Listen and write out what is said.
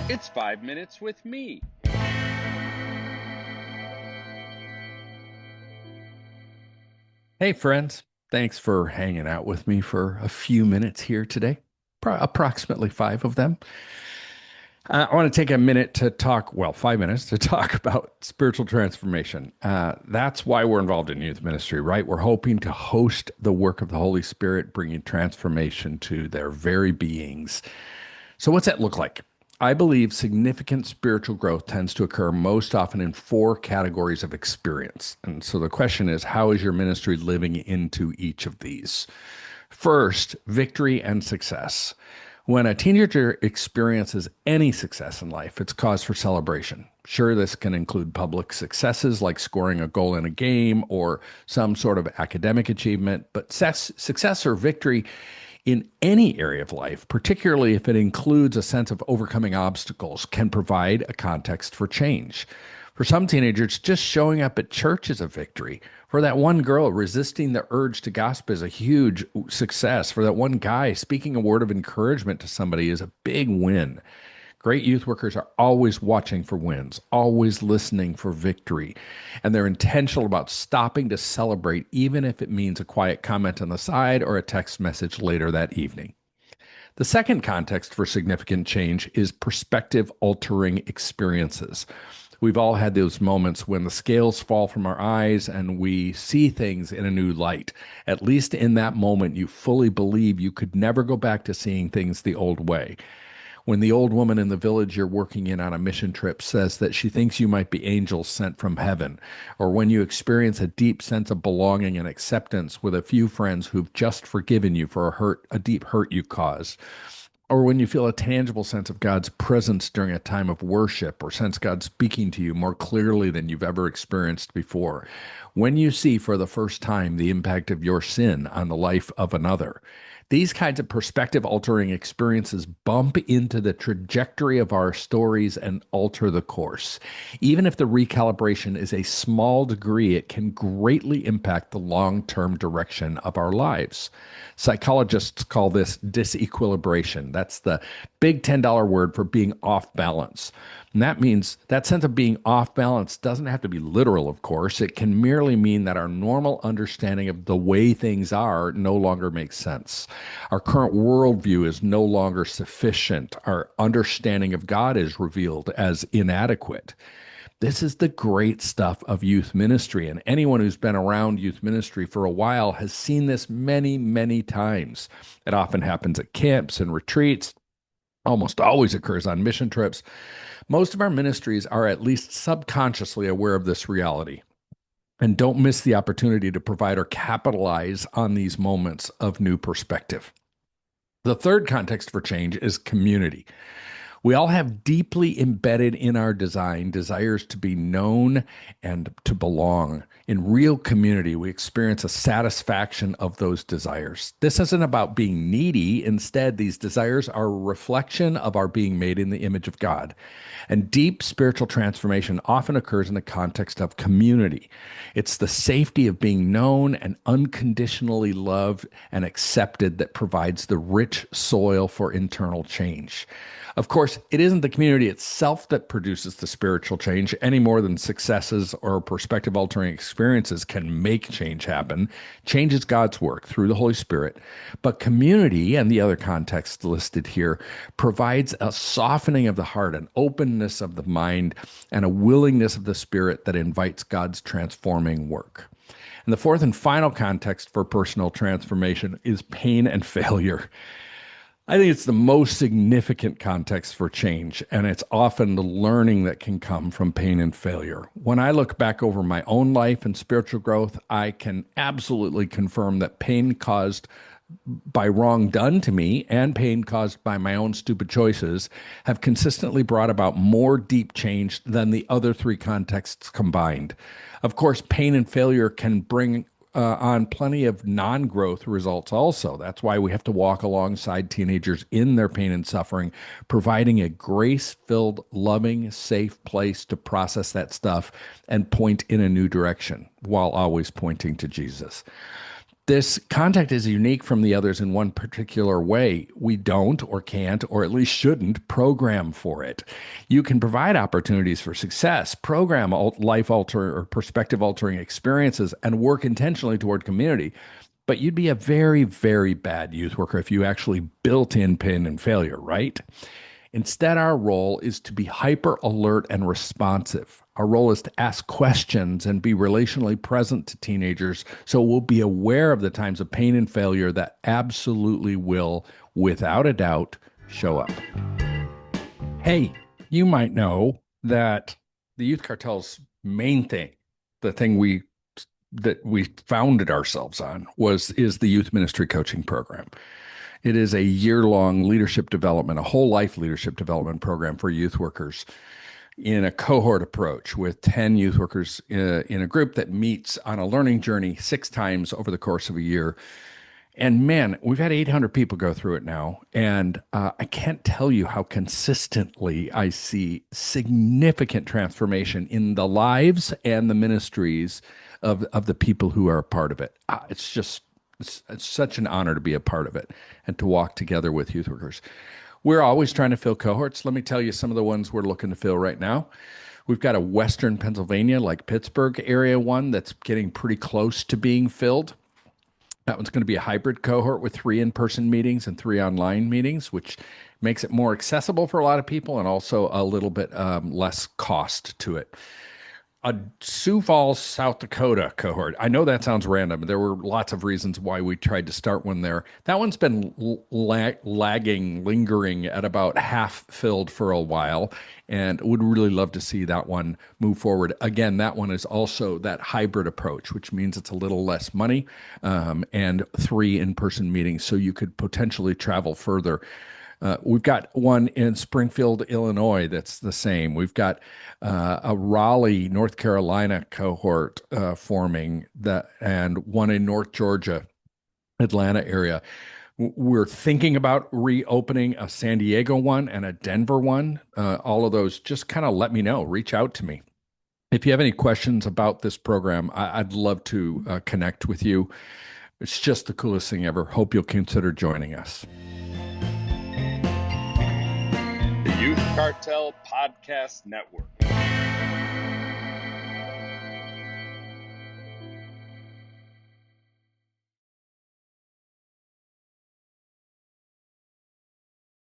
It's 5 minutes with me. Hey, friends. Thanks for hanging out with me for a few minutes here today, approximately five of them. I want to take a minute to talk, well, 5 minutes to talk about spiritual transformation. That's why we're involved in youth ministry, right? We're hoping to host the work of the Holy Spirit, bringing transformation to their very beings. So, what's that look like? I believe significant spiritual growth tends to occur most often in four categories of experience. And so the question is, how is your ministry living into each of these? First, victory and success. When a teenager experiences any success in life, it's cause for celebration. Sure, this can include public successes like scoring a goal in a game or some sort of academic achievement, but success or victory in any area of life, particularly if it includes a sense of overcoming obstacles, can provide a context for change. For some teenagers, just showing up at church is a victory. For that one girl, resisting the urge to gossip is a huge success. For that one guy, speaking a word of encouragement to somebody is a big win. Great youth workers are always watching for wins, always listening for victory, and they're intentional about stopping to celebrate, even if it means a quiet comment on the side or a text message later that evening. The second context for significant change is perspective altering experiences. We've all had those moments when the scales fall from our eyes and we see things in a new light. At least in that moment, you fully believe you could never go back to seeing things the old way. When the old woman in the village you're working in on a mission trip says that she thinks you might be angels sent from heaven, or when you experience a deep sense of belonging and acceptance with a few friends who've just forgiven you for a deep hurt you caused, or when you feel a tangible sense of God's presence during a time of worship, or sense God speaking to you more clearly than you've ever experienced before, when you see for the first time the impact of your sin on the life of another. These kinds of perspective altering experiences bump into the trajectory of our stories and alter the course. Even if the recalibration is a small degree, it can greatly impact the long term direction of our lives. Psychologists call this disequilibration. That's the big $10 word for being off balance. And that means that sense of being off balance doesn't have to be literal, of course. It can merely mean that our normal understanding of the way things are no longer makes sense. Our current worldview is no longer sufficient. Our understanding of God is revealed as inadequate. This is the great stuff of youth ministry. And anyone who's been around youth ministry for a while has seen this many, many times. It often happens at camps and retreats, almost always occurs on mission trips. Most of our ministries are at least subconsciously aware of this reality and don't miss the opportunity to provide or capitalize on these moments of new perspective. The third context for change is community. We all have deeply embedded in our design desires to be known and to belong. In real community, we experience a satisfaction of those desires. This isn't about being needy. Instead, these desires are a reflection of our being made in the image of God. And deep spiritual transformation often occurs in the context of community. It's the safety of being known and unconditionally loved and accepted that provides the rich soil for internal change. Of course, it isn't the community itself that produces the spiritual change any more than successes or perspective altering experiences can make change happen. Change is God's work through the Holy Spirit. But community, and the other contexts listed here, provides a softening of the heart, an openness of the mind, and a willingness of the spirit that invites God's transforming work. And the fourth and final context for personal transformation is pain and failure. I think it's the most significant context for change, and it's often the learning that can come from pain and failure. When I look back over my own life and spiritual growth, I can absolutely confirm that pain caused by wrong done to me and pain caused by my own stupid choices have consistently brought about more deep change than the other three contexts combined. Of course, pain and failure can bring on plenty of non growth results also. That's why we have to walk alongside teenagers in their pain and suffering, providing a grace filled, loving, safe place to process that stuff and point in a new direction while always pointing to Jesus. This contact is unique from the others in one particular way. We don't or can't, or at least shouldn't, program for it. You can provide opportunities for success, program life altering or perspective altering experiences, and work intentionally toward community. But you'd be a very, very bad youth worker if you actually built in pain and failure, right? Instead, our role is to be hyper alert and responsive. Our role is to ask questions and be relationally present to teenagers so we'll be aware of the times of pain and failure that absolutely will, without a doubt, show up. Hey, you might know that the youth cartel's main thing, the thing we founded ourselves on is the youth ministry coaching program. It is a year-long leadership development, a whole life leadership development program for youth workers in a cohort approach with 10 youth workers in a group that meets on a learning journey 6 times over the course of a year. And man, we've had 800 people go through it now. And I can't tell you how consistently I see significant transformation in the lives and the ministries of the people who are a part of it. It's such an honor to be a part of it and to walk together with youth workers. We're always trying to fill cohorts. Let me tell you some of the ones we're looking to fill right now. We've got a Western Pennsylvania, like Pittsburgh area one that's getting pretty close to being filled. That one's going to be a hybrid cohort with 3 in-person meetings and 3 online meetings, which makes it more accessible for a lot of people and also a little bit less cost to it. A Sioux Falls, South Dakota cohort. I know that sounds random. There were lots of reasons why we tried to start one there. That one's been lagging, lingering at about half filled for a while, and would really love to see that one move forward. Again, that one is also that hybrid approach, which means it's a little less money and 3 in-person meetings, so you could potentially travel further. We've got one in Springfield, Illinois that's the same. We've got a Raleigh, North Carolina cohort forming that, and one in North Georgia, Atlanta area. We're thinking about reopening a San Diego one and a Denver one. All of those, just kind of let me know. Reach out to me. If you have any questions about this program, I'd love to connect with you. It's just the coolest thing ever. Hope you'll consider joining us. The Youth Cartel Podcast Network.